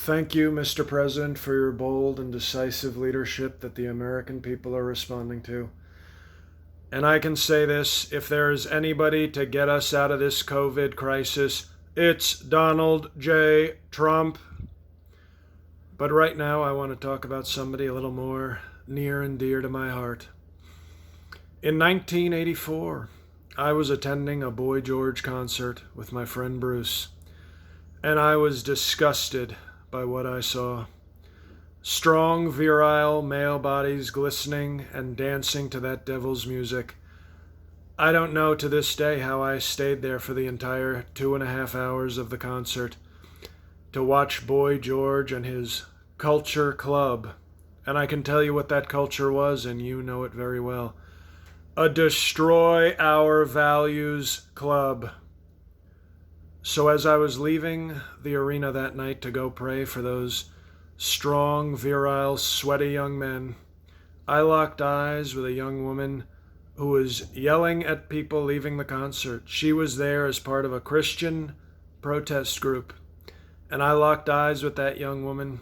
Thank you, Mr. President, for your bold and decisive leadership that the American people are responding to. And I can say this, if there is anybody to get us out of this COVID crisis, it's Donald J. Trump. But right now, I want to talk about somebody a little more near and dear to my heart. In 1984, I was attending a Boy George concert with my friend Bruce, and I was disgusted by what I saw. Strong, virile male bodies glistening and dancing to that devil's music. I don't know to this day how I stayed there for the entire 2.5 hours of the concert to watch Boy George and his culture club. And I can tell you what that culture was, and you know it very well. A destroy our values club. So as I was leaving the arena that night to go pray for those strong, virile, sweaty young men, I locked eyes with a young woman who was yelling at people leaving the concert. She was there as part of a Christian protest group. And I locked eyes with that young woman,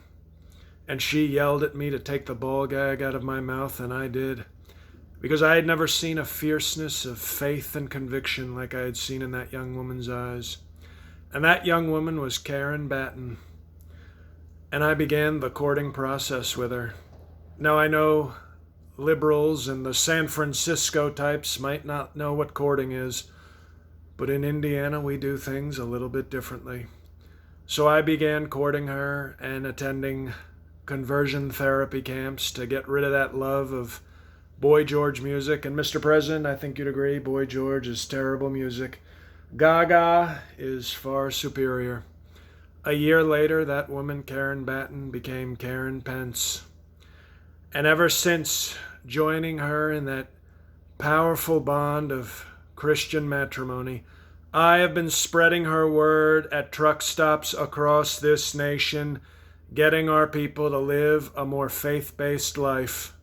and she yelled at me to take the ball gag out of my mouth, and I did. Because I had never seen a fierceness of faith and conviction like I had seen in that young woman's eyes. And that young woman was Karen Batten. And I began the courting process with her. Now I know liberals and the San Francisco types might not know what courting is, but in Indiana we do things a little bit differently. So I began courting her and attending conversion therapy camps to get rid of that love of Boy George music. And Mr. President, I think you'd agree, Boy George is terrible music. Gaga is far superior. A year later, that woman, Karen Batten, became Karen Pence. And ever since joining her in that powerful bond of Christian matrimony, I have been spreading her word at truck stops across this nation, getting our people to live a more faith-based life.